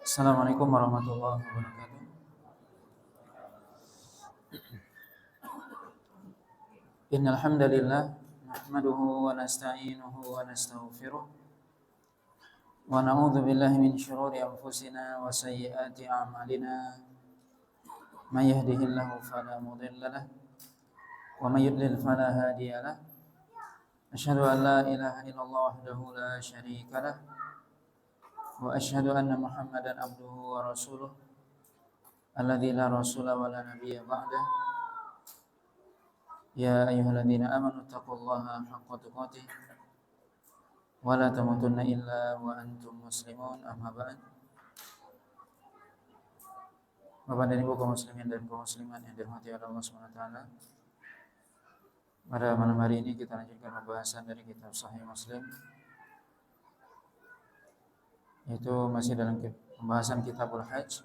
Assalamualaikum warahmatullahi wabarakatuh. Innal hamdalillah nahmaduhu wa nasta'inuhu wa nastaghfiruh wa na'udzu billahi min shururi anfusina wa sayyiati a'malina. May yahdihillahu fala mudilla lahu wa may yudlil fala hadiya lahu. Asyhadu an la ilaha illallah wahdahu la syarika lahu wa asyhadu anna Muhammadan abduhu wa rasuluh alladzi la rasula wa la nabiyya ba'dah. Ya ayyuhalladzina amanu taqullaha haqqa tuqatih wa la tamutunna illa wa antum muslimun. Amma ba'd. Bapak dan Ibu kaum muslimin dan kaum muslimat yang dirahmati oleh Allah Subhanahu wa taala. Pada malam hari ini kita lanjutkan pembahasan dari kitab Sahih Muslim, yaitu masih dalam pembahasan Kitabul Hajj.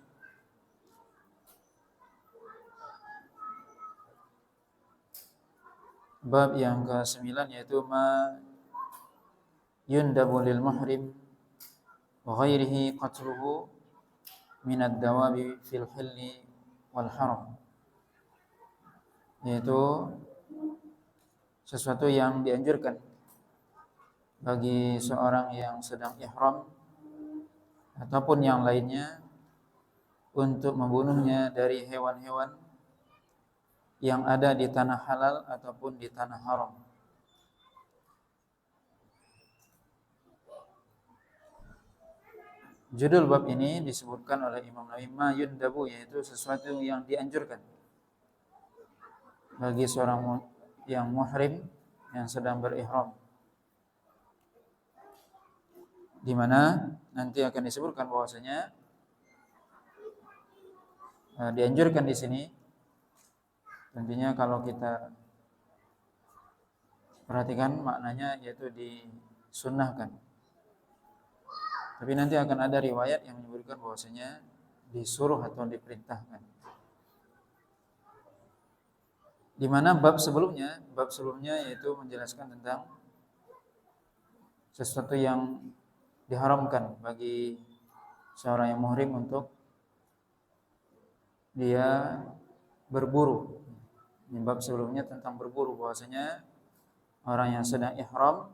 Bab yang ke-9 yaitu ma yundabu lil muhrim wa ghairihi qatluhu minad dawabi fil hilli wal haram, yaitu sesuatu yang dianjurkan bagi seorang yang sedang ihram ataupun yang lainnya untuk membunuhnya dari hewan-hewan yang ada di tanah halal ataupun di tanah haram. Judul bab ini disebutkan oleh Imam Nawawi ma yundabu, yaitu sesuatu yang dianjurkan bagi seorang yang muhrim yang sedang berihram, di mana nanti akan disebutkan bahwasanya dianjurkan di sini. Tentunya kalau kita perhatikan maknanya yaitu disunnahkan. Tapi nanti akan ada riwayat yang menyebutkan bahwasanya disuruh atau diperintahkan. Di mana bab sebelumnya yaitu menjelaskan tentang sesuatu yang diharamkan bagi seorang yang muhrim untuk dia berburu. Di bab sebelumnya tentang berburu, bahwasanya orang yang sedang ihram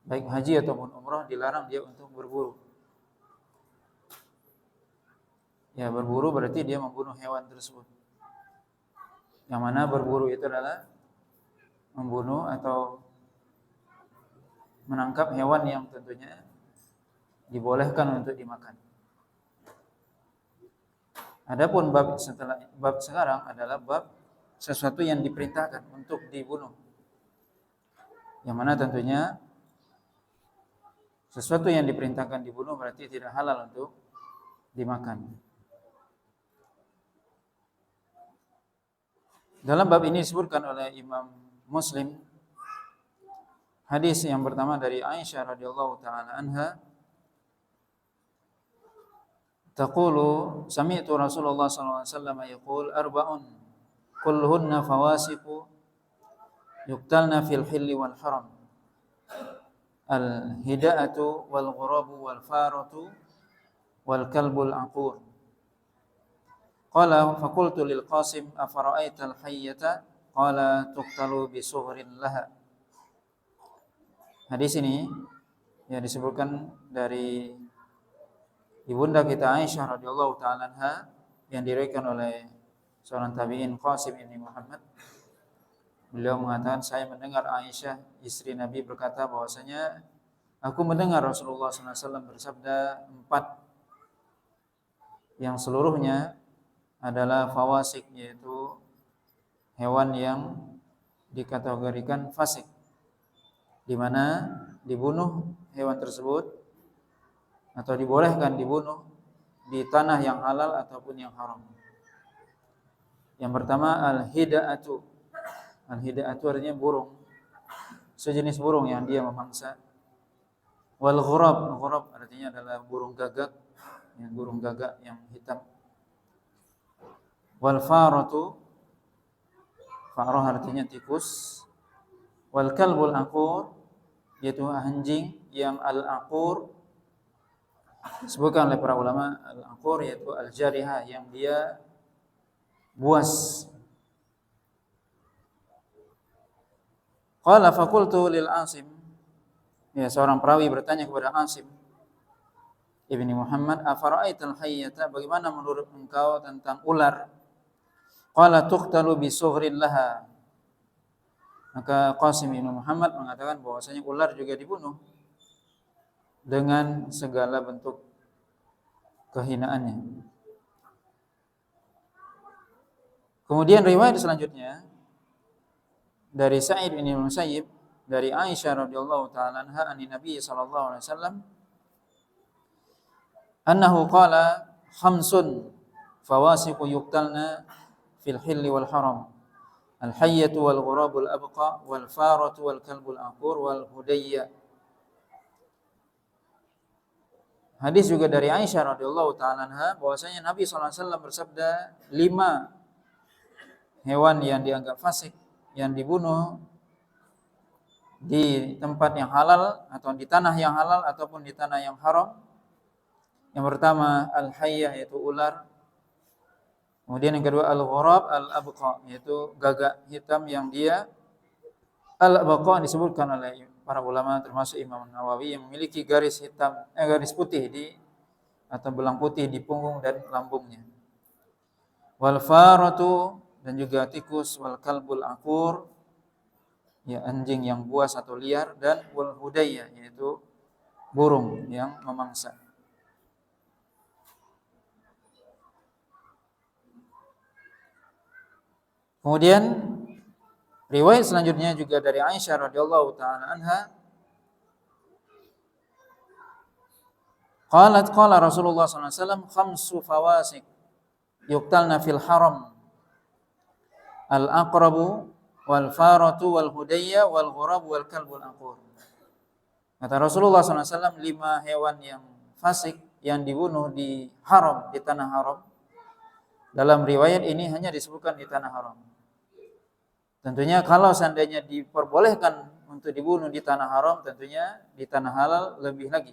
baik haji ataupun umrah dilarang dia untuk berburu. Ya, berburu berarti dia membunuh hewan tersebut. Yang mana berburu itu adalah membunuh atau menangkap hewan yang tentunya dibolehkan untuk dimakan. Adapun bab sekarang adalah bab sesuatu yang diperintahkan untuk dibunuh. Yang mana tentunya sesuatu yang diperintahkan dibunuh berarti tidak halal untuk dimakan. Dalam bab ini disebutkan oleh Imam Muslim hadis yang pertama dari Aisyah radhiyallahu taala anha, taqulu sami'tu Rasulullah sallallahu alaihi wasallam yaqul arba'un kulluhunna fawasiqu yuqtalna fil hilli wal haram, al-hida'atu wal ghurabu wal faratu wal kalbul aqur. Qala faqultu lil Qasim afara'aita al-hayyata qala tuqtalu bi sughrin laha. Hadis ini yang disebutkan dari ibunda kita Aisyah radhiyallahu taala anha yang diriwayatkan oleh seorang tabi'in Qasim bin Muhammad. Beliau mengatakan, saya mendengar Aisyah istri Nabi berkata bahwasanya aku mendengar Rasulullah SAW bersabda, 4 yang seluruhnya adalah fawasik, yaitu hewan yang dikategorikan fasik, di mana dibunuh hewan tersebut atau dibolehkan dibunuh di tanah yang halal ataupun yang haram. Yang pertama al-hida'atu. Al-hida'atu artinya burung, sejenis burung yang dia memangsa. Wal ghurab, ghurab artinya adalah burung gagak, burung gagak yang hitam. Wal faratu, farah artinya tikus. Wal kalbul aqur, yaitu anjing yang al-aqur Disebutkan oleh para ulama al-aqur yaitu al-jarihah yang dia buas. Qala faqultu lil Asim, ya seorang perawi bertanya kepada Asim ibni Muhammad, afara'aital hayyata, bagaimana menurut engkau tentang ular? Qala tuqtalu bi sughrin laha. Maka Qasim bin Muhammad mengatakan bahwasanya ular juga dibunuh dengan segala bentuk kehinaannya. Kemudian riwayat selanjutnya dari Sa'id bin Musayyib dari Aisyah radhiyallahu taala anha an Nabi sallallahu alaihi wasallam annahu qala khamsun fawasiqu yuqtalna fil hilli wal haram al-hayyatu wal ghurabul abqa wal faratu wal kalbul aqur wal hudayya. Hadis juga dari Aisyah radhiyallahu taala anha bahwasanya Nabi sallallahu alaihi wasallam bersabda, 5 hewan yang dianggap fasik yang dibunuh di tempat yang halal atau di tanah yang halal ataupun di tanah yang haram. Yang pertama al-hayyah yaitu ular. Kemudian yang kedua al-ghurab al-abqa yaitu gagak hitam yang dia al-abqa disebutkan oleh para ulama termasuk Imam Nawawi yang memiliki garis hitam garis putih di atau belang putih di punggung dan lambungnya. Wal faratu dan juga tikus, wal kalbul aqur ya anjing yang buas atau liar, dan wal hudayya yaitu burung yang memangsa. Kemudian riwayat selanjutnya juga dari Aisyah radhiyallahu taala anha qalat qala Rasulullah sallallahu alaihi wasallam khamsu fawasik yuqtalna fil haram al-aqrabu wal faratu wal hudayya wal ghurab wal kalbul aqur. Kata Rasulullah SAW, 5 hewan yang fasik yang dibunuh di haram, di tanah haram. Dalam riwayat ini hanya disebutkan di tanah haram. Tentunya kalau seandainya diperbolehkan untuk dibunuh di tanah haram, tentunya di tanah halal lebih lagi.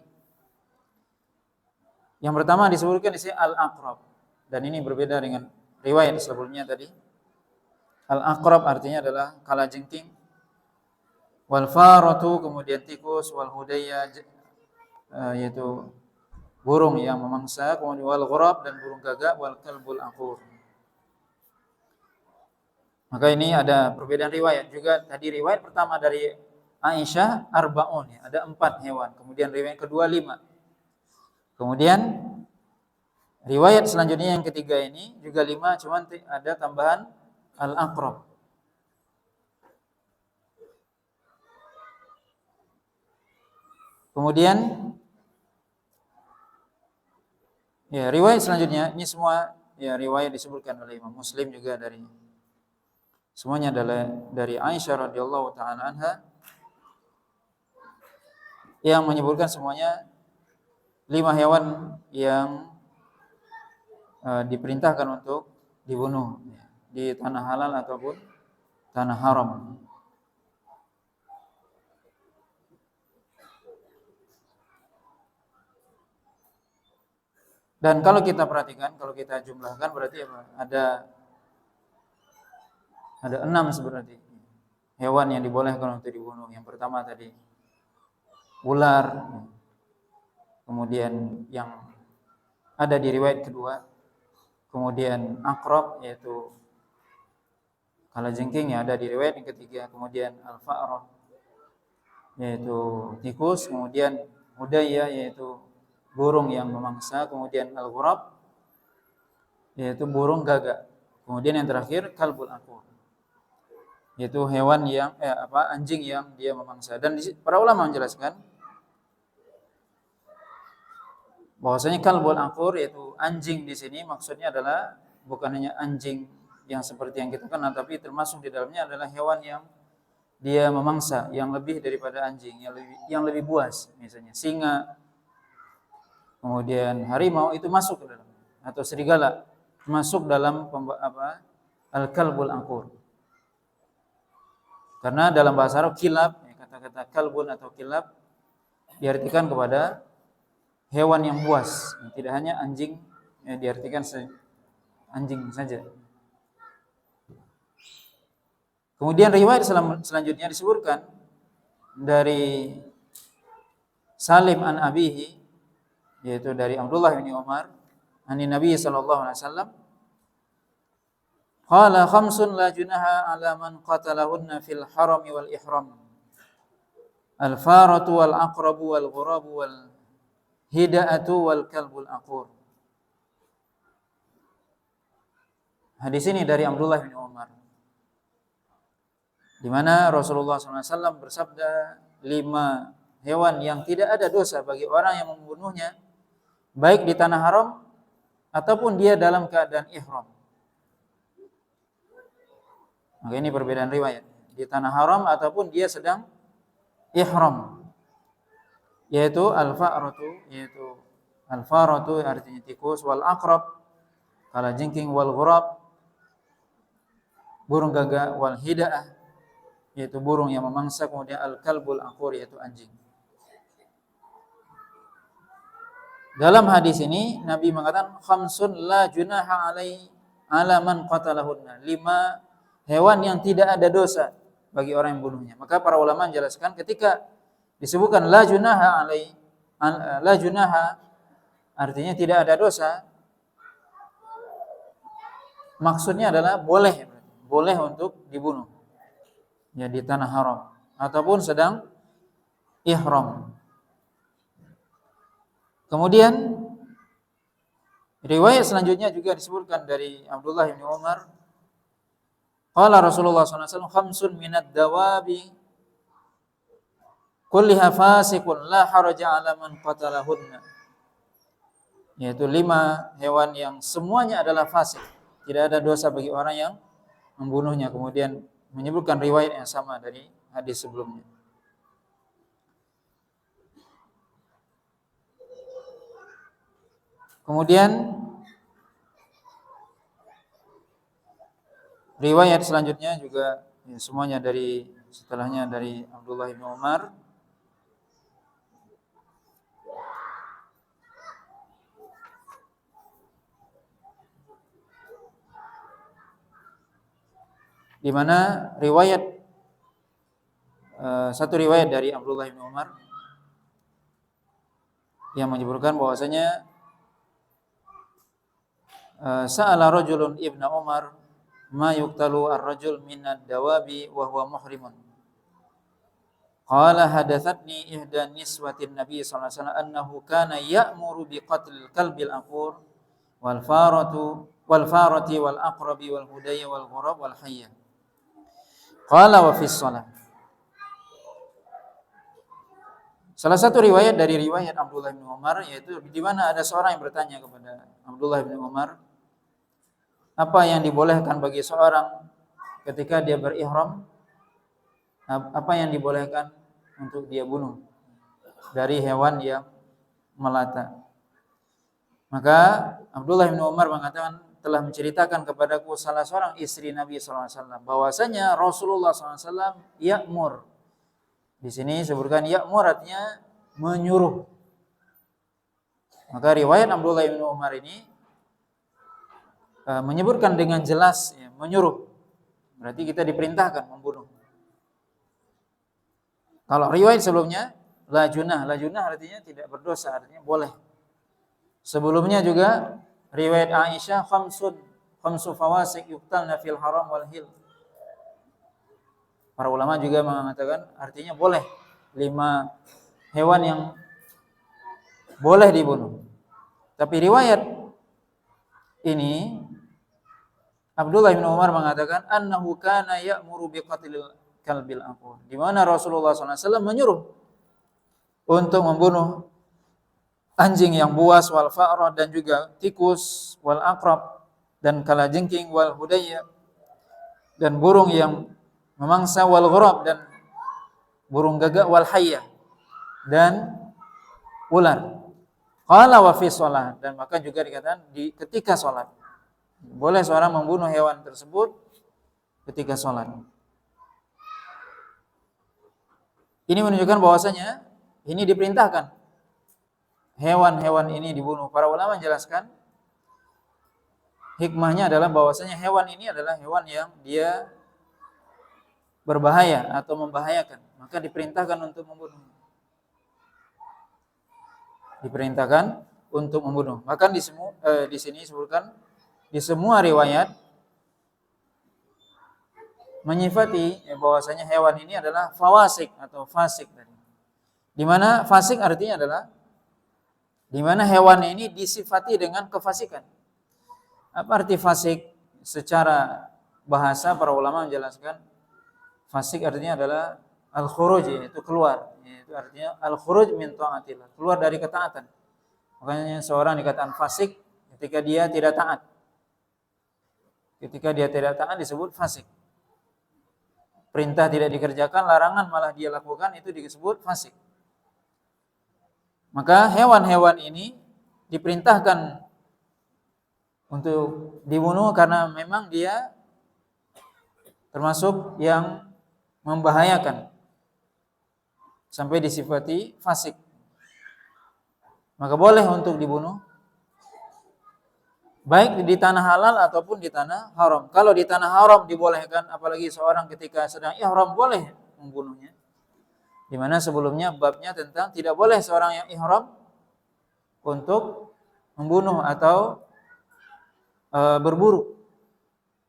Yang pertama disebutkan di sini al-aqrab, dan ini berbeda dengan riwayat sebelumnya tadi. Al-aqrab artinya adalah kalajengking. Wal faratu kemudian tikus, wal hudayya yaitu burung yang memangsa, kemudian wal ghurab dan burung gagak, wal kalbul aqur. Maka ini ada perbedaan riwayat juga. Tadi riwayat pertama dari Aisyah arbaun ya, ada 4 hewan. Kemudian riwayat kedua 5. Kemudian riwayat selanjutnya yang ketiga ini juga 5, cuman ada tambahan al-aqrab. Kemudian ya riwayat selanjutnya ini semua ya riwayat disebutkan oleh Imam Muslim juga dari semuanya adalah dari Aisyah radhiyallahu taala anha yang menyebutkan semuanya 5 hewan yang diperintahkan untuk dibunuh ya, di tanah halal ataupun tanah haram. Dan kalau kita perhatikan, kalau kita jumlahkan berarti ada 6 sebenarnya hewan yang dibolehkan untuk dibunuh. Yang pertama tadi ular, kemudian yang ada di riwayat kedua, kemudian akrab yaitu kalajengking yang ada di riwayat yang ketiga, kemudian al-fa'rah yaitu tikus, kemudian hudayya yaitu burung yang memangsa, kemudian al-ghurab yaitu burung gagak, kemudian yang terakhir kalbul aqur yaitu hewan yang anjing yang dia memangsa. Dan para ulama menjelaskan bahwasanya kalbul aqur yaitu anjing di sini maksudnya adalah bukan hanya anjing yang seperti yang kita kenal, tapi termasuk di dalamnya adalah hewan yang dia memangsa, yang lebih daripada anjing, yang lebih buas, misalnya singa, kemudian harimau itu masuk ke dalam, atau serigala masuk dalam al-kalbul aqur. Karena dalam bahasa Arab kilab, kata-kata kalbun atau kilab diartikan kepada hewan yang buas, tidak hanya anjing diartikan anjing saja. Kemudian riwayat selanjutnya disebutkan dari Salim an abihi, yaitu dari Abdullah bin Umar, ani Nabi sallallahu alaihi wasallam, qala khamsun la junaha ala man qatalahunna fil harami wal ihram. Al-faratu wal aqrabu wal ghurabu wal hida'atu wal kalbul aqur. Hadis ini dari Abdullah bin Umar, di mana Rasulullah SAW bersabda, 5 hewan yang tidak ada dosa bagi orang yang membunuhnya, baik di tanah haram ataupun dia dalam keadaan ihram. Maka ini perbedaan riwayat, di tanah haram ataupun dia sedang ihram. Yaitu al-faratu artinya tikus, wal aqrab kalajengking, wal ghurab burung gagak, wal hida'ah yaitu burung yang memangsa, kemudian al-kalbul aqur yaitu anjing. Dalam hadis ini Nabi mengatakan khamsun la junaha ala man qatalahunna, 5 hewan yang tidak ada dosa bagi orang yang membunuhnya. Maka para ulama menjelaskan ketika disebutkan la junaha artinya tidak ada dosa, maksudnya adalah boleh untuk dibunuh ya di tanah haram ataupun sedang ihram. Kemudian riwayat selanjutnya juga disebutkan dari Abdullah bin Umar, qala Rasulullah SAW, khamsun minad dawabi kulliha fasiqun la haraja ala man qatalahunna, yaitu 5 hewan yang semuanya adalah fasik, tidak ada dosa bagi orang yang membunuhnya. Kemudian menyebutkan riwayat yang sama dari hadis sebelumnya. Kemudian riwayat selanjutnya juga semuanya setelahnya dari Abdullah bin Umar, di mana satu riwayat dari Abdullah bin Umar yang menyebutkan bahwasanya sa'ala rajulun ibna Umar ma yuqtalu ar-rajul minad dawabi wa huwa muhrimun. Qala hadathatni ihda niswatin Nabi sallallahu alaihi wasallam annahu kana ya'muru bi qatlil kalbil aqur wal farati wal aqrabi wal hudayya wal ghurab wal hayya. Qala wa fis shalah. Salah satu riwayat dari riwayat Abdullah bin Umar, yaitu di mana ada seorang yang bertanya kepada Abdullah bin Umar, apa yang dibolehkan bagi seorang ketika dia berihram, apa yang dibolehkan untuk dia bunuh dari hewan yang melata. Maka Abdullah bin Umar mengatakan, telah menceritakan kepadaku salah seorang istri Nabi SAW bahwasanya Rasulullah SAW ya'mur. Di sini disebutkan ya'mur artinya menyuruh. Maka riwayat Abdullah bin Umar ini menyebutkan dengan jelas ya, menyuruh. Berarti kita diperintahkan membunuh. Kalau riwayat sebelumnya la junah artinya tidak berdosa, artinya boleh. Sebelumnya juga riwayat Aisyah khamsu fawasik yuqtalna fil haram wal hil. Para ulama juga mengatakan artinya boleh, 5 hewan yang boleh dibunuh. Tapi riwayat ini Abdullah bin Umar mengatakan annahu kana ya'muru bi qatlil kalbil aqur, di mana Rasulullah SAW menyuruh untuk membunuh anjing yang buas, wal fa'rah dan juga tikus, wal aqrab dan kalajengking, wal hudayya dan burung yang memangsa, wal ghurab dan burung gagak, wal hayya dan ular. Qala wa fi shalah, dan maka juga dikatakan ketika salat. Boleh seorang membunuh hewan tersebut ketika salat. Ini menunjukkan bahwasanya ini diperintahkan. hewan-hewan ini dibunuh? Para ulama menjelaskan hikmahnya adalah bahwasanya hewan ini adalah hewan yang dia berbahaya atau membahayakan, maka diperintahkan untuk membunuh. Diperintahkan untuk membunuh. Maka di sini disebutkan di semua riwayat menyifati bahwasanya hewan ini adalah fawasik atau fasik. Di mana fasik artinya adalah di mana hewan ini disifati dengan kefasikan. Apa arti fasik? Secara bahasa para ulama menjelaskan fasik artinya adalah al-khuruj, yaitu keluar. Itu artinya al-khuruj min ta'atillah, keluar dari ketaatan. Makanya seorang dikatakan fasik ketika dia tidak taat. Ketika dia tidak taat disebut fasik. Perintah tidak dikerjakan, larangan malah dia lakukan, itu disebut fasik. Maka hewan-hewan ini diperintahkan untuk dibunuh karena memang dia termasuk yang membahayakan sampai disifati fasik. Maka boleh untuk dibunuh baik di tanah halal ataupun di tanah haram. Kalau di tanah haram dibolehkan, apalagi seorang ketika sedang ihram boleh membunuhnya. Di mana sebelumnya babnya tentang tidak boleh seorang yang ihram untuk membunuh atau berburu.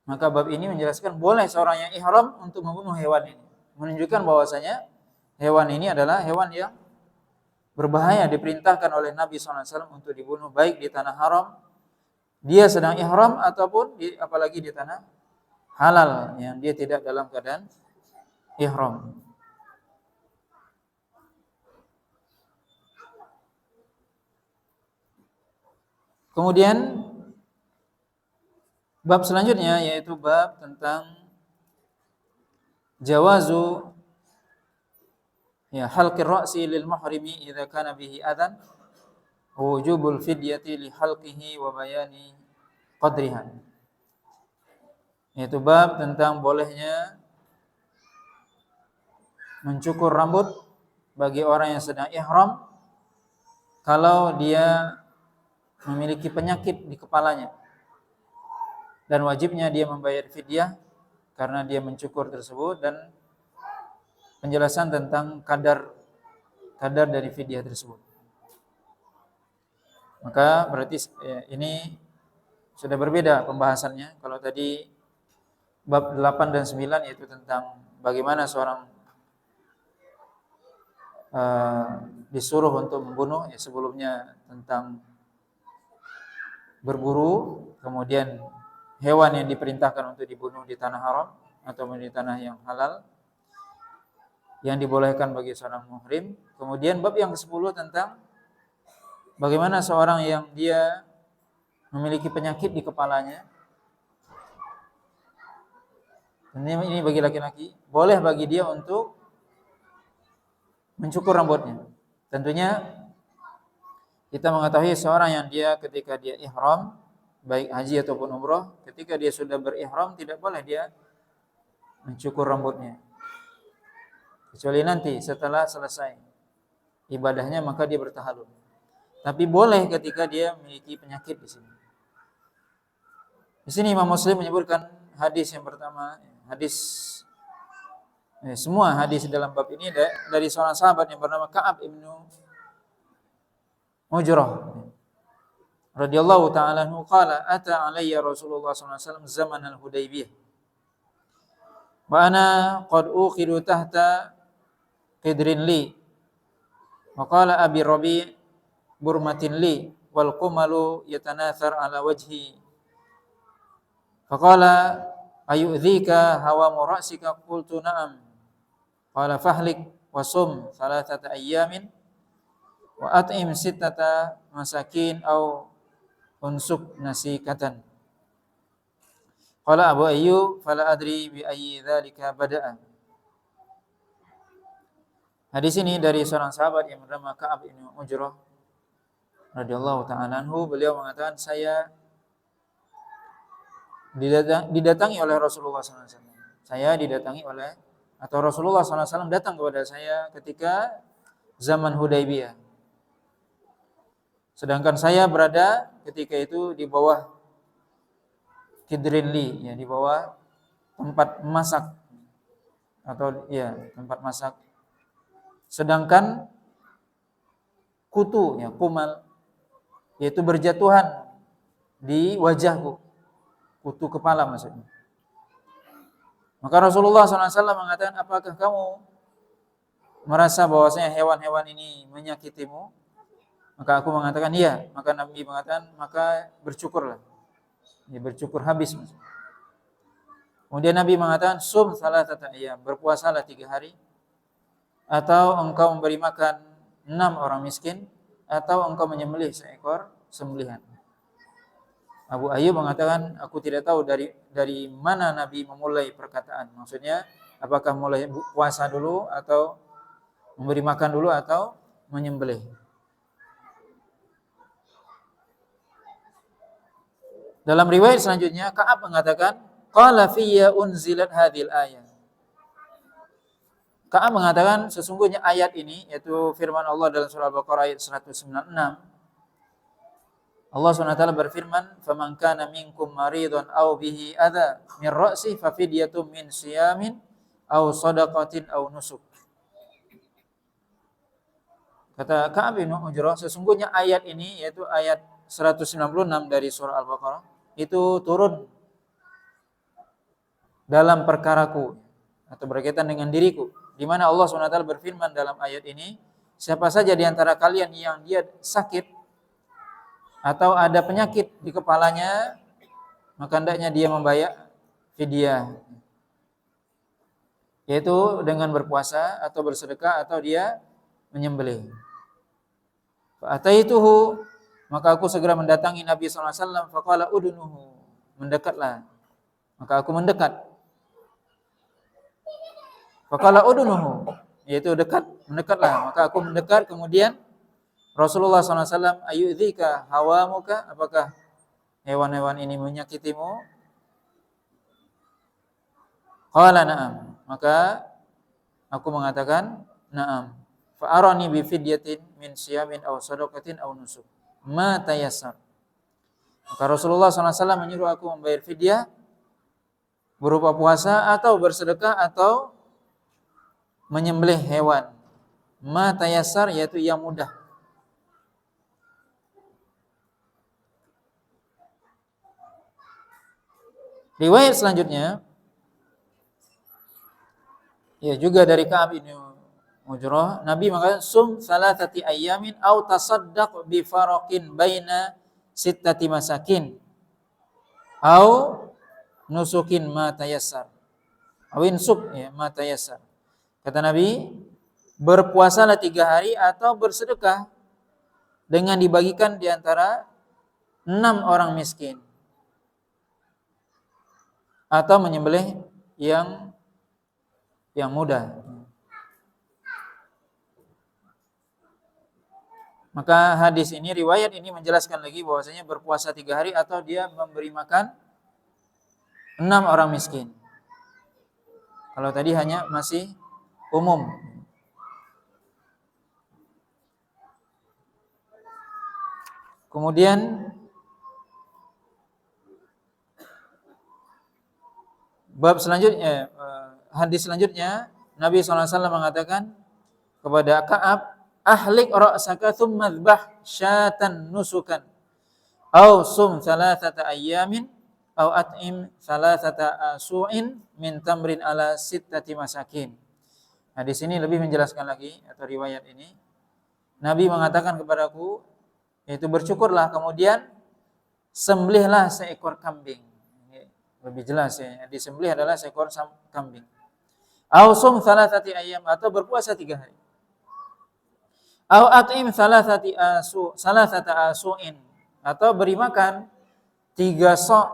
Maka bab ini menjelaskan boleh seorang yang ihram untuk membunuh hewan ini. Menunjukkan bahwasanya hewan ini adalah hewan yang berbahaya, diperintahkan oleh Nabi SAW untuk dibunuh baik di tanah haram, dia sedang ihram, ataupun apalagi di tanah halal yang dia tidak dalam keadaan ihram. Kemudian bab selanjutnya yaitu bab tentang jawazu halqir ra'si lil muhrimi idza kana bihi adan, wujubul fidyati li halqihi wa bayani qadriha. Yaitu bab tentang bolehnya mencukur rambut bagi orang yang sedang ihram kalau dia memiliki penyakit di kepalanya, dan wajibnya dia membayar fidyah karena dia mencukur tersebut, dan penjelasan tentang kadar dari fidyah tersebut. Maka berarti ini sudah berbeda pembahasannya. Kalau tadi bab 8 dan 9 yaitu tentang bagaimana seorang disuruh untuk membunuh, sebelumnya tentang berburu, kemudian hewan yang diperintahkan untuk dibunuh di tanah haram atau di tanah yang halal yang dibolehkan bagi seorang muhrim. Kemudian bab yang ke-10 tentang bagaimana seorang yang dia memiliki penyakit di kepalanya. Ini bagi laki-laki, boleh bagi dia untuk mencukur rambutnya. Tentunya kita mengetahui seorang yang dia ketika dia ihram, baik haji ataupun umrah, ketika dia sudah berihram tidak boleh dia mencukur rambutnya. Kecuali nanti setelah selesai ibadahnya maka dia bertahalul. Tapi boleh ketika dia memiliki penyakit di sini. Di sini Imam Muslim menyebutkan hadis yang pertama, semua hadis dalam bab ini dari seorang sahabat yang bernama Ka'ab ibnu Ujrah radhiyallahu ta'ala anhu qala ata alayya Rasulullah sallallahu alaihi wasallam zaman al-Hudaybiyah wa ana qad ukhidu tahta qidrin li wa qala abi Rabi' burmatin li wal qumalu yatanathar ala wajhi faqala ayu'dhika hawamu ra'sika qultu na'am qala fahlik wa sum thalathata ayyamin wa at'im sittata masakin au unsuk nasikatan. Qala Abu Ayyub fala adri bi ayyi dzalika bada'a. Hadis ini dari seorang sahabat yang bernama Ka'ab bin Ujrah radhiyallahu ta'ala anhu. Beliau mengatakan saya didatangi oleh Rasulullah SAW. Saya didatangi oleh atau Rasulullah SAW datang kepada saya ketika zaman Hudaybiyah. Sedangkan saya berada ketika itu di bawah kidrin li, ya, di bawah tempat masak atau ya tempat masak. Sedangkan kutu, ya kumal, yaitu berjatuhan di wajahku, kutu kepala maksudnya. Maka Rasulullah SAW mengatakan, apakah kamu merasa bahwasanya hewan-hewan ini menyakitimu? Maka aku mengatakan iya. Maka Nabi mengatakan, maka bersyukurlah. Ya, bersyukur habis. Kemudian Nabi mengatakan, sum salatata ayyam, berpuasalah 3 hari. Atau engkau memberi makan 6 orang miskin, atau engkau menyembelih seekor sembelihan. Abu Ayyub mengatakan, aku tidak tahu dari mana Nabi memulai perkataan. Maksudnya, apakah mulai puasa dulu, atau memberi makan dulu, atau menyembelih. Dalam riwayat selanjutnya, Ka'ab mengatakan, qala fiyya unzilat hadhil ayat. Ka'ab mengatakan, sesungguhnya ayat ini, yaitu firman Allah dalam surah Al-Baqarah ayat 196. Allah SWT berfirman, faman kana minkum maridun aw bihi adza min ra'si fa fidyatun min siyamin aw shadaqatin aw nusuk. Kata Ka'ab bin Ujrah, sesungguhnya ayat ini, yaitu ayat 196 dari surah Al-Baqarah, itu turun dalam perkaraku atau berkaitan dengan diriku, di mana Allah SWT berfirman dalam ayat ini, siapa saja di antara kalian yang dia sakit atau ada penyakit di kepalanya, maka hendaknya dia membayar fidyah, yaitu dengan berpuasa atau bersedekah atau dia menyembelih. Fa'ataituhu, maka aku segera mendatangi Nabi SAW. Faqala udunuhu, mendekatlah. Maka aku mendekat. Faqala udunuhu, yaitu mendekatlah. Maka aku mendekat. Kemudian Rasulullah SAW, ayyudzika hawamuka, apakah hewan-hewan ini menyakitimu? Qala na'am, maka aku mengatakan na'am. Fa'arani bi fidyatin min siyamin aw sadaqatin aw nusuk ma tayassar. Maka Rasulullah SAW menyuruh aku membayar fidyah berupa puasa atau bersedekah atau menyembelih hewan. Ma tayassar, yaitu yang mudah. Riwayat selanjutnya, ya juga dari Ka'ab bin Ujrah, Nabi mengatakan, sum salatati ayyamin au tasaddaq bi faraqin baina sittati masakin au nusukin ma tayassar. Awin sub, ya, ma tayassar. Kata Nabi, berpuasalah 3 hari atau bersedekah dengan dibagikan di antara 6 orang miskin, atau menyembelih yang mudah. Maka hadis ini, riwayat ini menjelaskan lagi bahwasanya berpuasa 3 hari atau dia memberi makan 6 orang miskin. Kalau tadi hanya masih umum. Kemudian bab selanjutnya, hadis selanjutnya, Nabi SAW mengatakan kepada Ka'ab, ahlik ra'saka thumma dzbah syatan nusukan aw sum thalathata ayyamin aw at'im thalathata asu'in min tamrin ala sittati masakin. Nah, di sini lebih menjelaskan lagi, atau riwayat ini, Nabi mengatakan kepadaku, yaitu bersyukurlah, kemudian sembelihlah seekor kambing. Ini lebih jelas, ya, disembelih adalah seekor kambing. Aw sum thalathati ayyam, atau berpuasa 3 hari. Aw at'im salasata asu'in, atau beri makan 3 sok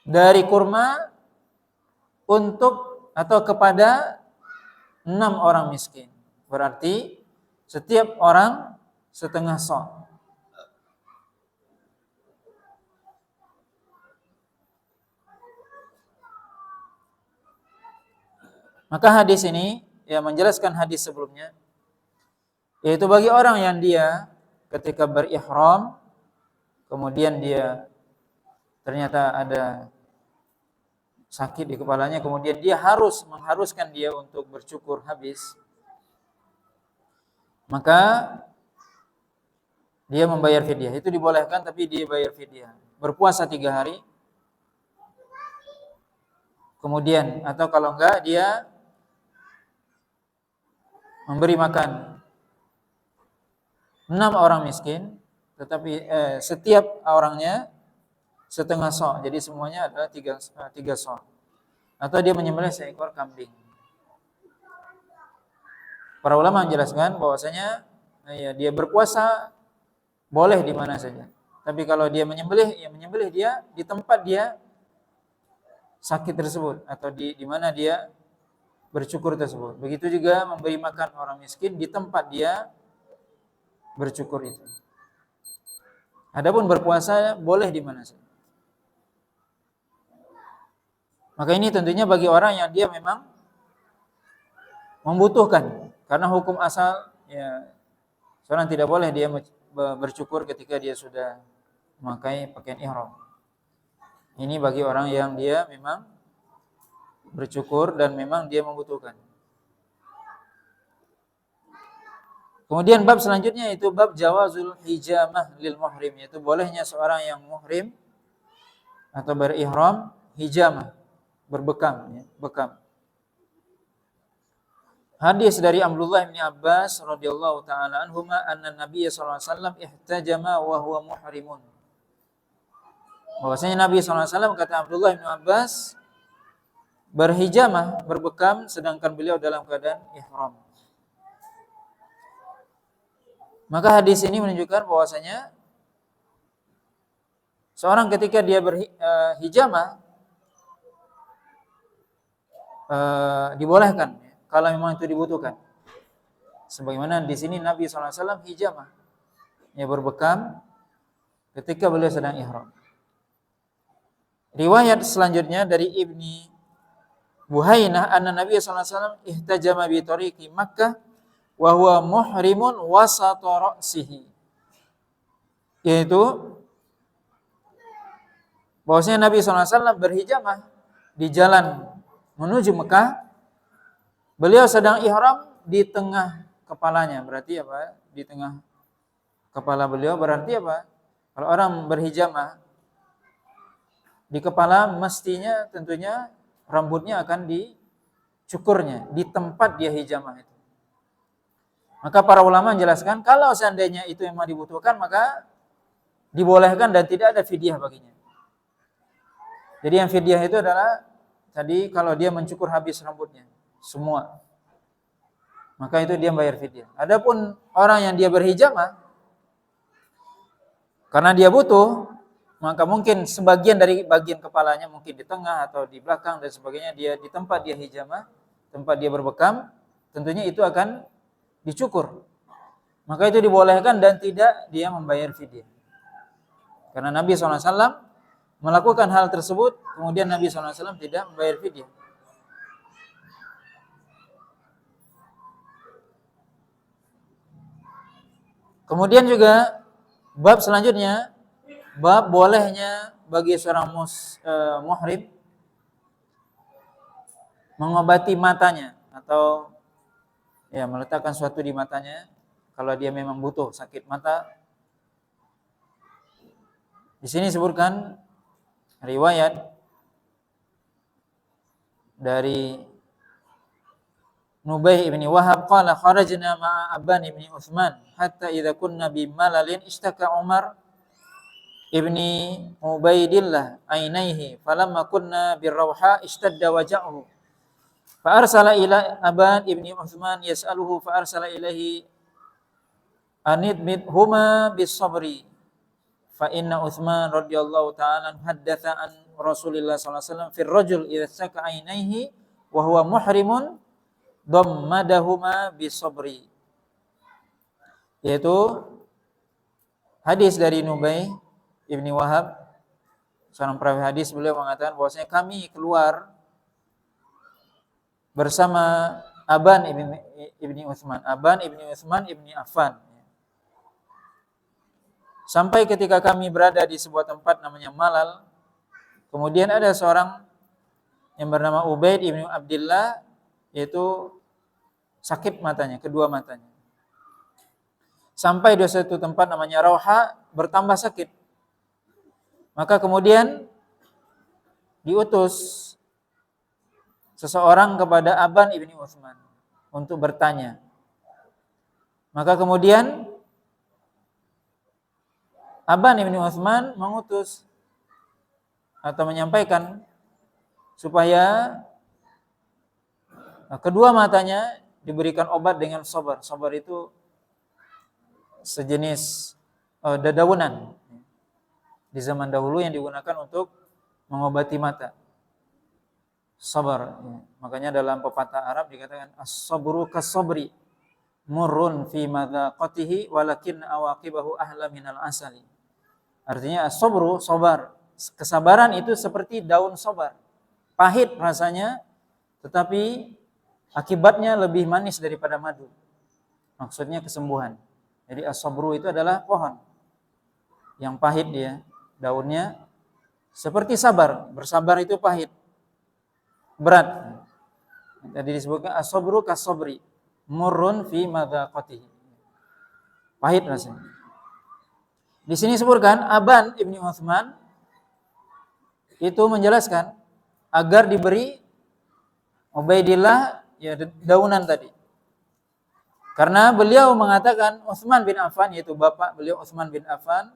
dari kurma untuk atau kepada 6 orang miskin. Berarti setiap orang setengah sok. Maka hadis ini, ya, menjelaskan hadis sebelumnya, yaitu bagi orang yang dia ketika berihram kemudian dia ternyata ada sakit di kepalanya, kemudian dia mengharuskan dia untuk bercukur habis, maka dia membayar fidyah. Itu dibolehkan, tapi dia bayar fidyah. Berpuasa 3 hari, kemudian atau kalau enggak dia memberi makan 6 orang miskin, tetapi setiap orangnya setengah sok. Jadi semuanya adalah 3 sok. Atau dia menyembelih seekor kambing. Para ulama menjelaskan bahwasanya ya, dia berpuasa boleh di mana saja. Tapi kalau dia menyembelih, ya menyembelih dia di tempat dia sakit tersebut atau di mana dia bercukur tersebut. Begitu juga memberi makan orang miskin di tempat dia bercukur itu. Adapun berpuasa boleh di mana saja. Maka ini tentunya bagi orang yang dia memang membutuhkan, karena hukum asal ya seorang tidak boleh dia bercukur ketika dia sudah memakai pakaian ihram. Ini bagi orang yang dia memang bercukur dan memang dia membutuhkan. Kemudian bab selanjutnya itu bab jawazul hijamah lil muhrim, yaitu bolehnya seorang yang muhrim atau berihram hijamah, berbekam, ya, bekam. Hadis dari Abdullah bin Abbas radhiyallahu taala anhuma anna Nabiy sallallahu alaihi wasallam ihtajama wa huwa muhrimun. Bahwasanya Nabi sallallahu alaihi wasallam, kata Abdullah bin Abbas, berhijamah, berbekam sedangkan beliau dalam keadaan ihram. Maka hadis ini menunjukkan bahwasanya seorang ketika dia berhijamah dibolehkan kalau memang itu dibutuhkan. Sebagaimana di sini Nabi SAW hijamah, ya berbekam ketika beliau sedang ihram. Riwayat selanjutnya dari Ibni Buhainah anna Nabi SAW ihtajama bi tariqi Makkah wa huwa muhrimun wasata ra'sihi, yaitu bahwasanya Nabi SAW berhijamah di jalan menuju Mekah, beliau sedang ihram di tengah kepalanya. Berarti apa? Di tengah kepala beliau berarti apa? Kalau orang berhijamah di kepala, mestinya tentunya rambutnya akan dicukurnya di tempat dia hijamah itu. Maka para ulama menjelaskan kalau seandainya itu memang dibutuhkan, maka dibolehkan dan tidak ada fidyah baginya. Jadi yang fidyah itu adalah tadi kalau dia mencukur habis rambutnya semua, maka itu dia bayar fidyah. Adapun orang yang dia berhijamah karena dia butuh, maka mungkin sebagian dari bagian kepalanya mungkin di tengah atau di belakang dan sebagainya, dia di tempat dia hijamah, tempat dia berbekam, tentunya itu akan dicukur. Maka itu dibolehkan dan tidak dia membayar fidyah. Karena Nabi SAW melakukan hal tersebut, kemudian Nabi SAW tidak membayar fidyah. Kemudian juga bab selanjutnya, bab bolehnya bagi seorang muhrim mengobati matanya atau ya meletakkan sesuatu di matanya kalau dia memang butuh sakit mata. Di sini disebutkan riwayat dari Nubaih ibni Wahab qala kharajna ma'a Abban ibni Utsman hatta idza kunna bi malalin istaka Umar ibni Ubaidillah ainaihi falamma kunna birrawha ishtadda waja'uhu fa arsala ila Abban ibni Utsman yas'aluhu fa arsala ilaihi anidmit huma bis sabri fa inna Utsman radhiyallahu ta'ala haddatsa an Rasulillah sallallahu alaihi wasallam fir rajul idza saka ainaihi wa huwa muhrimun dammadahuma bisabri, yaitu hadis dari Nubaih ibni Wahab, seorang perawi hadis. Beliau mengatakan bahwasanya kami keluar bersama Aban ibni Utsman ibni Affan. Sampai ketika kami berada di sebuah tempat namanya Malal, kemudian ada seorang yang bernama Ubaid ibnu Abdillah, yaitu sakit matanya, kedua matanya. Sampai di suatu tempat namanya Rauha, bertambah sakit. Maka kemudian diutus seseorang kepada Aban ibni Utsman untuk bertanya. Maka kemudian Aban ibni Utsman mengutus atau menyampaikan supaya kedua matanya diberikan obat dengan sobar. Sobar itu sejenis dedaunan di zaman dahulu yang digunakan untuk mengobati mata. Sabar. Makanya dalam pepatah Arab dikatakan as-sabru kas-sabri murrun fi madzaqatihi walakin awaqibahu ahla minal asali. Artinya as-sabru, sabar. Kesabaran itu seperti daun sabar. Pahit rasanya, tetapi akibatnya lebih manis daripada madu. Maksudnya kesembuhan. Jadi as-sabru itu adalah pohon yang pahit dia, daunnya seperti sabar. Bersabar itu pahit, berat. Tadi disebutkan as-sabru kas-sabri murrun fi madzaqatihi. Pahit rasanya. Di sini disebutkan Aban ibni Utsman itu menjelaskan agar diberi Ubaidillah ya daunan tadi. Karena beliau mengatakan Utsman bin Affan, yaitu bapak beliau Utsman bin Affan,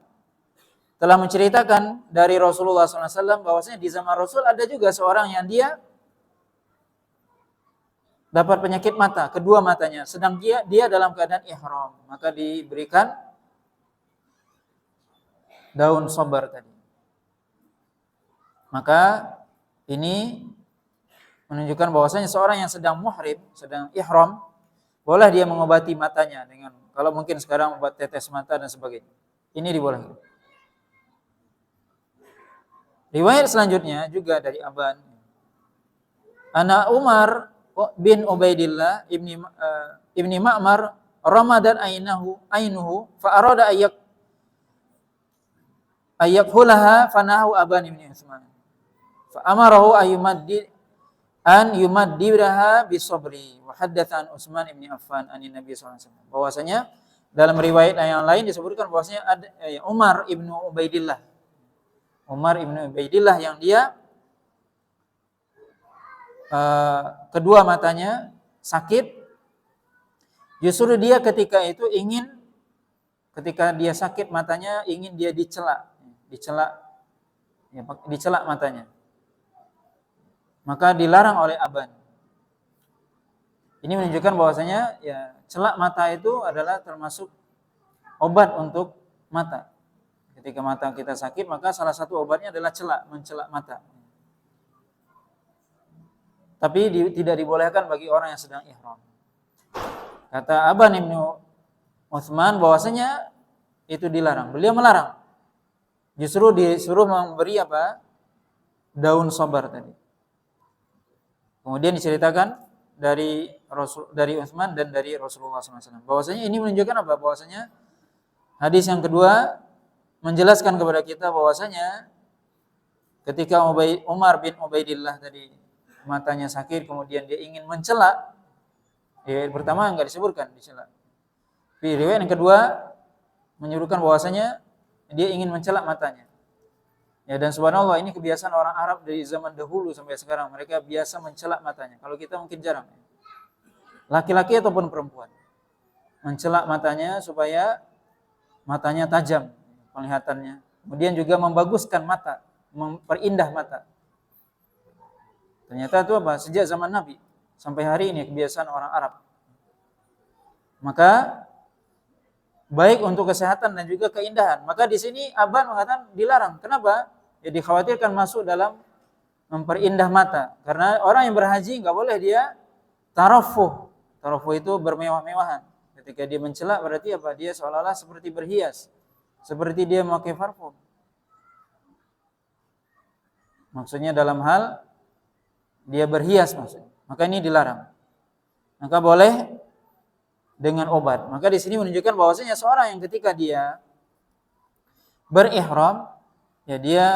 telah menceritakan dari Rasulullah SAW bahwasanya di zaman Rasul ada juga seorang yang dia dapat penyakit mata, kedua matanya, sedang dia dalam keadaan ihram, maka diberikan daun sabar tadi. Maka ini menunjukkan bahwasanya seorang yang sedang muhrim, sedang ihram, boleh dia mengobati matanya dengan, kalau mungkin sekarang obat tetes mata dan sebagainya. Ini dibolehkan. Riwayat selanjutnya juga dari Aban. Ana Umar bin Ubaidillah ibni Ma'mar ramadan ainuhu fa arada ayakhulaha fanahu Aban ibni Utsman. Fa amarahu yumaddiraha bisabri wa haddatsa an Utsman ibni Affan anin Nabi sallallahu alaihi wasallam. Bahwasanya dalam riwayat yang lain disebutkan bahwasanya ada Umar ibnu Ubaidillah yang dia kedua matanya sakit. Justru dia ketika dia sakit matanya ingin dia dicela matanya. Maka dilarang oleh Aban. Ini menunjukkan bahwasanya ya celak mata itu adalah termasuk obat untuk mata. Ketika mata kita sakit, maka salah satu obatnya adalah mencelak mata. Tapi tidak dibolehkan bagi orang yang sedang ihram. Kata Aban ibnu Utsman bahwasanya itu dilarang. Beliau melarang. Justru disuruh memberi daun sabar tadi. Kemudian diceritakan dari Utsman dan dari Rasulullah SAW. Bahwasanya ini menunjukkan apa? Bahwasanya hadis yang kedua menjelaskan kepada kita bahwasanya ketika Umar bin Ubaidillah tadi matanya sakit, kemudian dia ingin mencela. Riwayat pertama enggak disebutkan dicela. Di riwayat yang kedua menyebutkan bahwasanya dia ingin mencela matanya. Ya, dan subhanallah ini kebiasaan orang Arab dari zaman dahulu sampai sekarang, mereka biasa mencela matanya. Kalau kita mungkin jarang. Laki-laki ataupun perempuan mencela matanya supaya matanya tajam penglihatannya. Kemudian juga membaguskan mata, memperindah mata. Ternyata itu sejak zaman Nabi sampai hari ini kebiasaan orang Arab. Maka baik untuk kesehatan dan juga keindahan. Maka di sini Aban mengatakan dilarang. Kenapa? Ya dikhawatirkan masuk dalam memperindah mata. Karena orang yang berhaji enggak boleh dia tarafuh. Tarafuh itu bermewah-mewahan. Ketika dia mencela berarti dia seolah-olah seperti berhias. Seperti dia memakai parfum. Maksudnya dalam hal dia berhias maksudnya. Maka ini dilarang. Maka boleh dengan obat. Maka di sini menunjukkan bahwasanya seorang yang ketika dia berihram, ya dia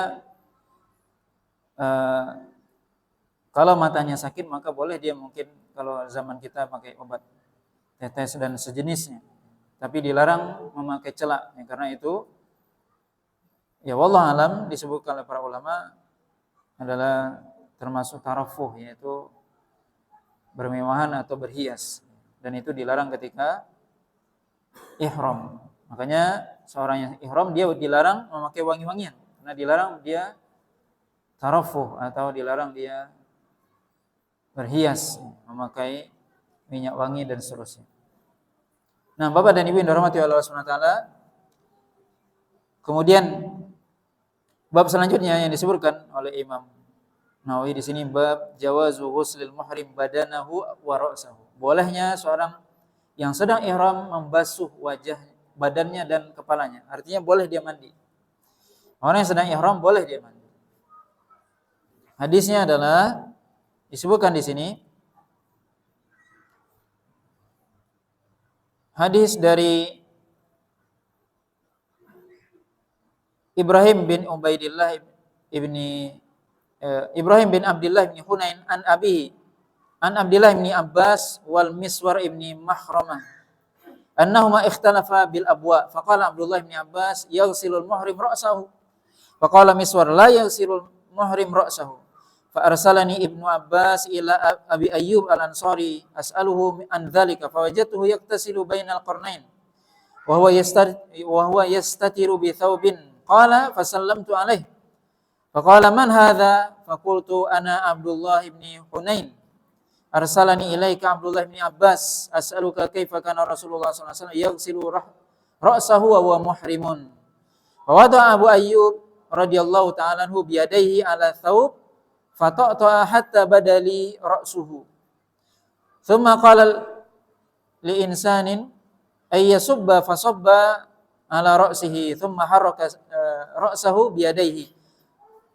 kalau matanya sakit maka boleh dia mungkin kalau zaman kita pakai obat tetes dan sejenisnya. Tapi dilarang memakai celak, ya, karena itu ya wallahu alam disebutkan oleh para ulama adalah termasuk tarafuh, yaitu bermewahan atau berhias, dan itu dilarang ketika ihram. Makanya seorang yang ihram dia dilarang memakai wangi-wangian, karena dilarang dia tarafuh atau dilarang dia berhias, memakai minyak wangi dan seterusnya. Nah, Bapak dan Ibu yang dirahmati Allah Subhanahu wa taala, kemudian bab selanjutnya yang disebutkan oleh Imam Nawawi di sini, bab jawazu ghuslil muhrim badanahu wa ra'sahu. Bolehnya seorang yang sedang ihram membasuh wajah, badannya dan kepalanya. Artinya boleh dia mandi. Orang yang sedang ihram boleh dia mandi. Hadisnya adalah disebutkan di sini hadis dari Ibrahim bin Ubaidillah Ibrahim bin Abdullah bin Hunain an Abi an Abdullah bin Abbas wal Miswar ibni Mahramah annahuma ikhtalafa bil abwa faqala Abdullah bin Abbas yaghsilul muhrim ra'sahu faqala Miswar la yaghsilul muhrim ra'sahu fa arsalani Ibnu Abbas ila Abi Ayyub al-Ansari as'aluhu an dzalika fa wajadtuhu yaktasilu bainal qarnain wa huwa yastatiru bi thawbin qala fa sallamtu alaihi faqala man hadha faqultu ana Abdullah bin Hunain arsalani ilaika Abdullah bin Abbas as'aluka kaifa kana Rasulullah sallallahu alaihi wasallam yaghsilu ra'sahu wa huwa muhrimun. Wa wada'a Abu Ayyub radhiyallahu ta'ala anhu bi yadayhi ala thawb fata'ta hatta badali ra'suhu. Thumma qala li insanin ay yasubba fasabba ala ra'sihi thumma haraka ra'sahu bi yadayhi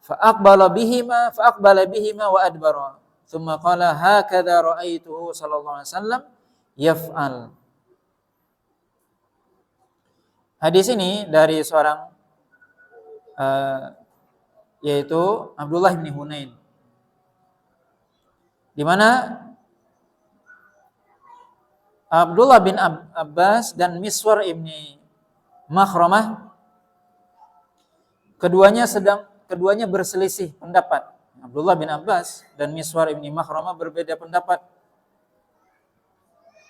fa aqbala bihima wa adbara. Thumma qala hakadha ra'aituhu sallallahu alaihi wasallam yaf'al. Hadis ini dari seorang yaitu Abdullah bin Hunain, di mana Abdullah bin Abbas dan Miswar ibni Makhramah keduanya berselisih pendapat. Abdullah bin Abbas dan Miswar ibni Makhramah berbeda pendapat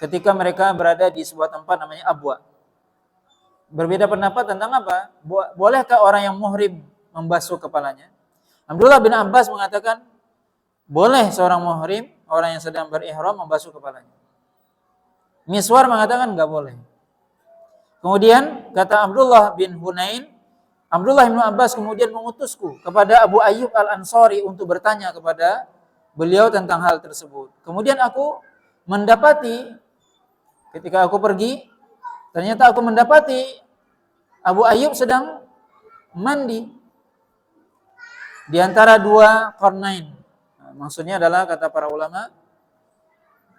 ketika mereka berada di sebuah tempat namanya Abwa. Berbeda pendapat tentang apa? Bolehkah orang yang muhrim membasuh kepalanya? Abdullah bin Abbas mengatakan boleh seorang muhrim, orang yang sedang berihram membasuh kepalanya. Miswar mengatakan enggak boleh. Kemudian kata Abdullah bin Hunain, Abdullah bin Abbas kemudian mengutusku kepada Abu Ayyub al-Ansari untuk bertanya kepada beliau tentang hal tersebut. Kemudian aku mendapati, ketika aku pergi, ternyata aku mendapati Abu Ayyub sedang mandi di antara dua qarnain. Maksudnya adalah kata para ulama,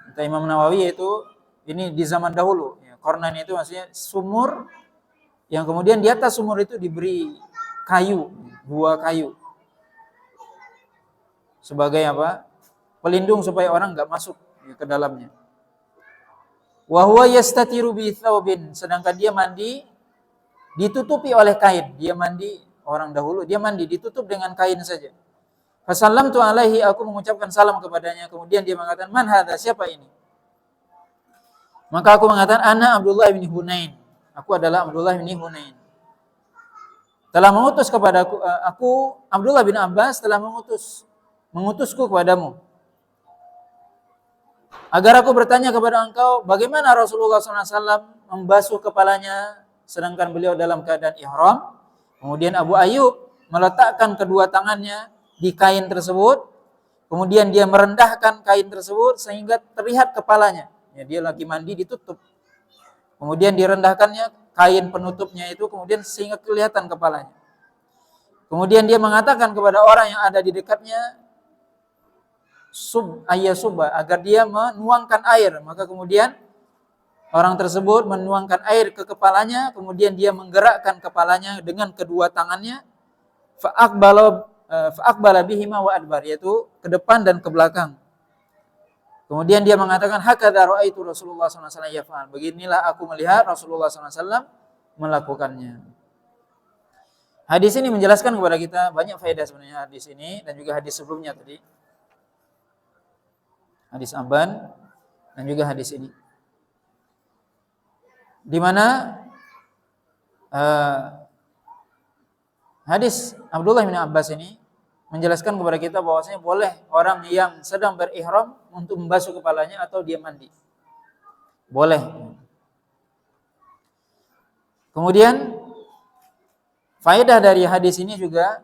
kata Imam Nawawi, yaitu ini di zaman dahulu. Qarnain itu maksudnya sumur yang kemudian di atas sumur itu diberi kayu, dua kayu, sebagai apa? Pelindung supaya orang enggak masuk ke dalamnya. Wa huwa yastatiru bi thawbin, sedangkan dia mandi ditutupi oleh kain. Dia mandi, orang dahulu dia mandi ditutup dengan kain saja. Fasallamtu alaihi, aku mengucapkan salam kepadanya, kemudian dia mengatakan, man hadza, siapa ini? Maka aku mengatakan, ana Abdullah bin Hunain. Aku adalah Abdullah bin Hunain. Telah mengutus kepada aku Abdullah bin Abbas telah mengutusku kepadamu agar aku bertanya kepada engkau bagaimana Rasulullah SAW membasuh kepalanya sedangkan beliau dalam keadaan ihram. Kemudian Abu Ayyub meletakkan kedua tangannya di kain tersebut, kemudian dia merendahkan kain tersebut sehingga terlihat kepalanya. Ya, dia lagi mandi ditutup. Kemudian direndahkannya kain penutupnya itu, kemudian sehingga kelihatan kepalanya. Kemudian dia mengatakan kepada orang yang ada di dekatnya, agar dia menuangkan air. Maka kemudian orang tersebut menuangkan air ke kepalanya, kemudian dia menggerakkan kepalanya dengan kedua tangannya, fa'aqbala bihima wa adbar, yaitu ke depan dan ke belakang. Kemudian dia mengatakan, hakadza ra'aitu Rasulullah sallallahu alaihi wasallam yaf'al. Beginilah aku melihat Rasulullah sallallahu alaihi wasallam melakukannya. Hadis ini menjelaskan kepada kita banyak faedah sebenarnya, hadis ini dan juga hadis sebelumnya tadi. Hadis Aban dan juga hadis ini. Di mana hadis Abdullah bin Abbas ini menjelaskan kepada kita bahwasanya boleh orang yang sedang berihram untuk membasuh kepalanya atau dia mandi. Boleh. Kemudian faedah dari hadis ini juga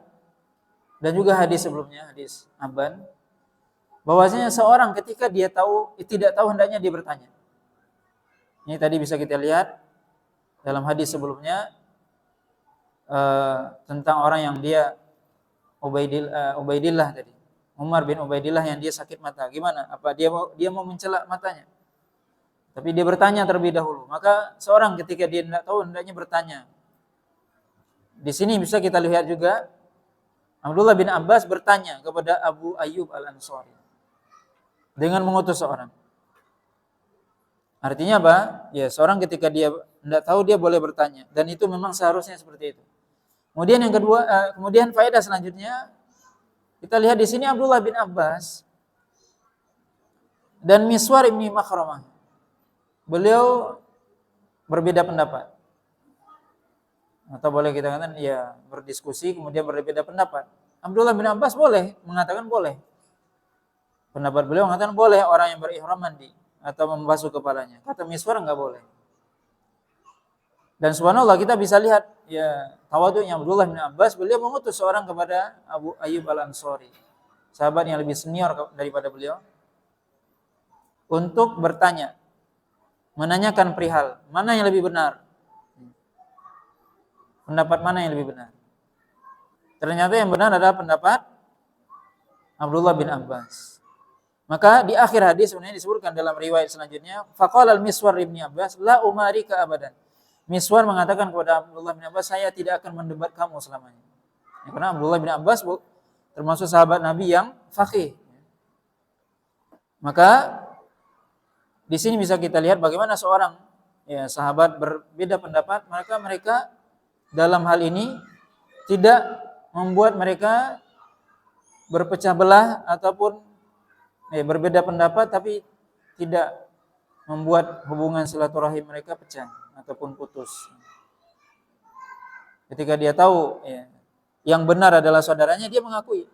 dan juga hadis sebelumnya, hadis Aban, bahwasanya seorang ketika dia tidak tahu hendaknya dia bertanya. Ini tadi bisa kita lihat dalam hadis sebelumnya tentang orang yang dia Ubaidillah tadi. Umar bin Ubaidillah yang dia sakit mata. Gimana? Apa dia mau mencela matanya? Tapi dia bertanya terlebih dahulu. Maka seorang ketika dia tidak tahu hendaknya bertanya. Di sini bisa kita lihat juga Abdullah bin Abbas bertanya kepada Abu Ayyub Al-Ansari dengan mengutus seorang. Artinya apa? Ya, seorang ketika dia tidak tahu dia boleh bertanya dan itu memang seharusnya seperti itu. Kemudian yang kedua, kemudian faedah selanjutnya kita lihat di sini Abdullah bin Abbas dan Miswar bin Makhramah. Beliau berbeda pendapat. Atau boleh kita katakan ya berdiskusi kemudian berbeda pendapat. Abdullah bin Abbas boleh mengatakan boleh. Pendapat beliau mengatakan boleh orang yang berihram mandi atau membasuh kepalanya. Kata Miswar enggak boleh. Dan subhanallah kita bisa lihat ya tawadhu'nya Abdullah bin Abbas, beliau mengutus seorang kepada Abu Ayyub Al-Ansari, sahabat yang lebih senior daripada beliau, untuk bertanya, menanyakan perihal mana yang lebih benar. Pendapat mana yang lebih benar? Ternyata yang benar adalah pendapat Abdullah bin Abbas. Maka di akhir hadis sebenarnya disebutkan dalam riwayat selanjutnya, faqala al-Miswar ibn Abbas la umarika abadan. Miswar mengatakan kepada Abdullah bin Abbas, saya tidak akan mendebat kamu selamanya. Ya, karena Abdullah bin Abbas termasuk sahabat Nabi yang faqih. Maka di sini bisa kita lihat bagaimana seorang ya sahabat berbeda pendapat, maka mereka dalam hal ini tidak membuat mereka berpecah belah ataupun berbeda pendapat, tapi tidak membuat hubungan silaturahim mereka pecah ataupun putus. Ketika dia tahu yang benar adalah saudaranya, dia mengakui.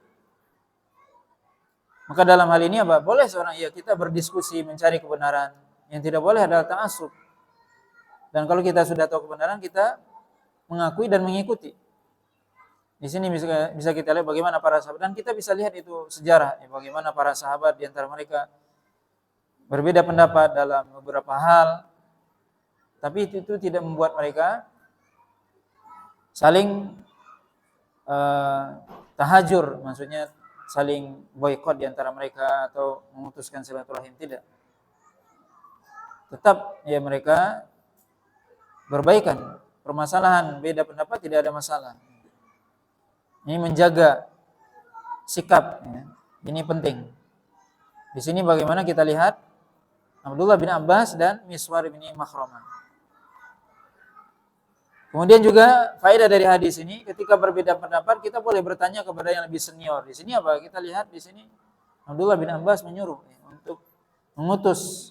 Maka dalam hal ini apa? Boleh seorang kita berdiskusi mencari kebenaran. Yang tidak boleh adalah ta'assub. Dan kalau kita sudah tahu kebenaran, kita mengakui dan mengikuti. Di sini bisa kita lihat bagaimana para sahabat, dan kita bisa lihat itu sejarah bagaimana para sahabat di antara mereka berbeda pendapat dalam beberapa hal, tapi itu tidak membuat mereka saling tahajur, maksudnya saling boikot di antara mereka atau memutuskan silaturahim, tidak. Tetap mereka berbaikan. Permasalahan beda pendapat tidak ada masalah. Ini menjaga sikap, ini penting. Di sini bagaimana kita lihat Abdullah bin Abbas dan Miswar bin Makhramah. Kemudian juga faedah dari hadis ini, ketika berbeda pendapat kita boleh bertanya kepada yang lebih senior. Di sini apa? Kita lihat di sini Abdullah bin Abbas menyuruh untuk mengutus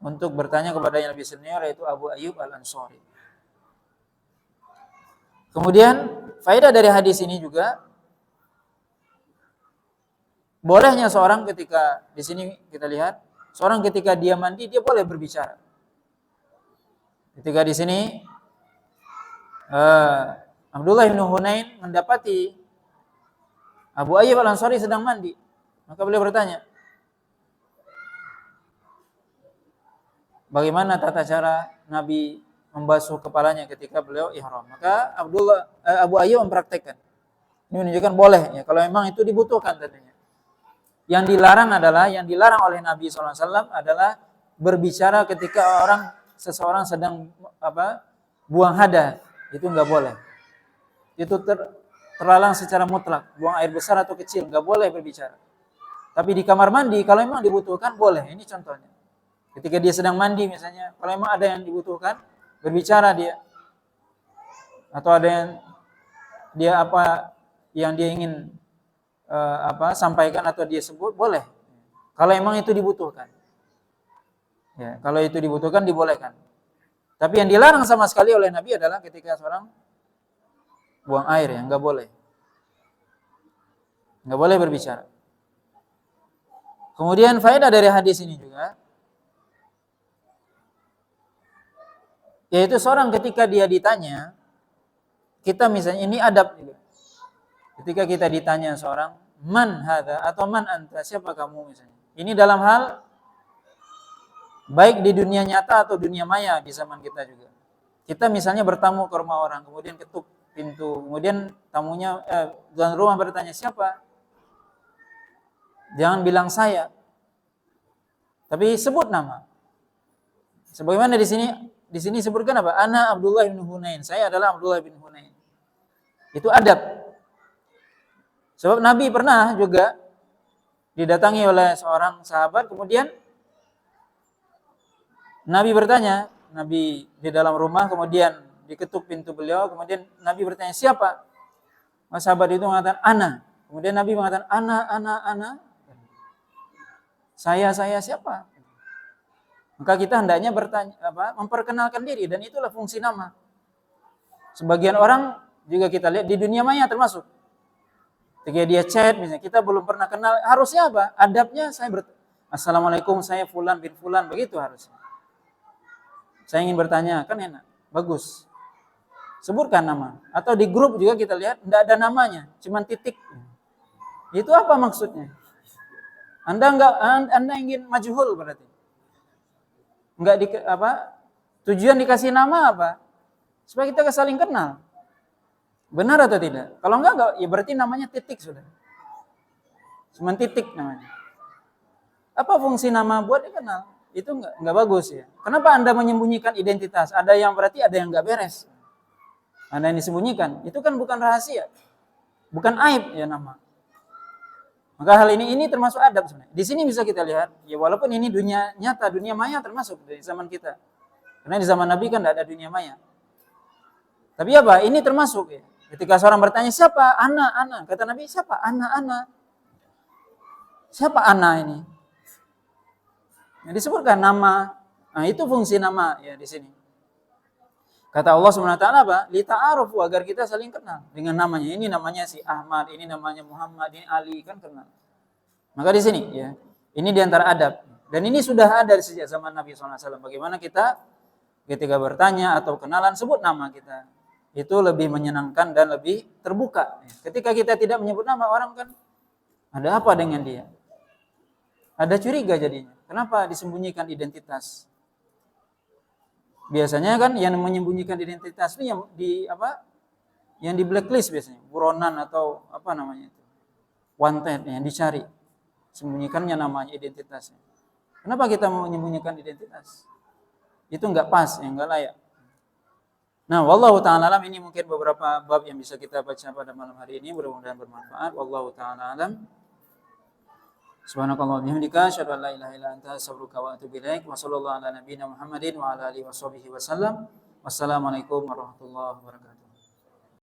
untuk bertanya kepada yang lebih senior, yaitu Abu Ayyub Al-Ansari. Kemudian faedah dari hadis ini juga bolehnya seorang ketika di sini kita lihat seorang ketika dia mandi dia boleh berbicara. Ketika di sini Abdullah bin Hunain mendapati Abu Ayyub Al-Ansari sedang mandi, maka beliau bertanya, bagaimana tata cara Nabi membasuh kepalanya ketika beliau ihram. Maka Abu Ayyub mempraktekkan. Ini menunjukkan boleh kalau memang itu dibutuhkan tentunya. Yang dilarang oleh Nabi SAW adalah berbicara ketika seseorang sedang buang hada, itu nggak boleh. Itu terlarang secara mutlak. Buang air besar atau kecil nggak boleh berbicara. Tapi di kamar mandi kalau memang dibutuhkan boleh. Ini contohnya. Ketika dia sedang mandi misalnya, kalau memang ada yang dibutuhkan berbicara dia, atau ada yang yang dia ingin sampaikan atau dia sebut, boleh. Kalau memang itu dibutuhkan. Ya, kalau itu dibutuhkan dibolehkan. Tapi yang dilarang sama sekali oleh Nabi adalah ketika seorang buang air, ya, nggak boleh. Nggak boleh berbicara. Kemudian faedah dari hadis ini juga, yaitu seorang ketika dia ditanya, kita misalnya ini adab juga. Ketika kita ditanya seorang, man hadza atau man anta, siapa kamu misalnya. Ini dalam hal baik di dunia nyata atau dunia maya di zaman kita juga. Kita misalnya bertamu ke rumah orang, kemudian ketuk pintu, kemudian tamunya tuan rumah bertanya, siapa? Jangan bilang saya, tapi sebut nama. Sebagaimana di sini sebutkan apa? Ana Abdullah bin Hunain. Saya adalah Abdullah bin Hunain. Itu adab. Sebab Nabi pernah juga didatangi oleh seorang sahabat, kemudian Nabi bertanya, Nabi di dalam rumah, kemudian diketuk pintu beliau, kemudian Nabi bertanya, siapa? Sahabat itu mengatakan, ana. Kemudian Nabi mengatakan, ana. Saya siapa? Maka kita hendaknya memperkenalkan diri, dan itulah fungsi nama. Sebagian orang juga kita lihat di dunia maya termasuk. Ketika dia chat misalnya, kita belum pernah kenal, harusnya apa? Adabnya Assalamualaikum, saya fulan bin fulan, begitu harusnya. Saya ingin bertanya, kan enak, bagus. Sebutkan nama. Atau di grup juga kita lihat tidak ada namanya, cuma titik. Itu apa maksudnya? Anda ingin majhul berarti. Tujuan dikasih nama apa? Supaya kita saling kenal. Benar atau tidak? Kalau enggak, ya berarti namanya titik sudah. Cuma titik namanya. Apa fungsi nama buat dikenal? Itu enggak bagus ya. Kenapa Anda menyembunyikan identitas? Ada yang berarti ada yang enggak beres. Anda yang disembunyikan, itu kan bukan rahasia. Bukan aib ya nama. Maka hal ini termasuk adab sebenarnya. Di sini bisa kita lihat, ya walaupun ini dunia nyata, dunia maya termasuk di zaman kita. Karena di zaman Nabi kan tidak ada dunia maya. Tapi apa? Ini termasuk ya. Ketika seorang bertanya, siapa? Ana. Kata Nabi, siapa? Ana. Siapa Ana ini? Nah, disebutkan nama. Nah, itu fungsi nama ya di sini. Kata Allah SWT apa? Lita'arufu, agar kita saling kenal dengan namanya. Ini namanya si Ahmad, ini namanya Muhammad, ini Ali, kan kenal. Maka di sini ya, ini diantara adab. Dan ini sudah ada sejak zaman Nabi SAW. Bagaimana kita ketika bertanya atau kenalan sebut nama kita. Itu lebih menyenangkan dan lebih terbuka. Ketika kita tidak menyebut nama, orang kan ada apa dengan dia? Ada curiga jadinya. Kenapa disembunyikan identitas? Biasanya kan yang menyembunyikan identitas itu yang di blacklist biasanya, buronan atau apa namanya itu, wanted yang dicari, sembunyikannya namanya identitasnya. Kenapa kita mau menyembunyikan identitas? Itu enggak pas, enggak layak. Nah, wallahu ta'ala alam, ini mungkin beberapa bab yang bisa kita baca pada malam hari ini, mudah-mudahan bermanfaat. Wallahu ta'ala alam. Subhanakallahumma wa bihamdika asyhadu an la ilaha illa anta astaghfiruka wa atubu ilaik. Wa sallallahu ala nabiyyina Muhammadin wa ala alihi washabihi wasallam. Wassalamualaikum warahmatullahi wabarakatuh.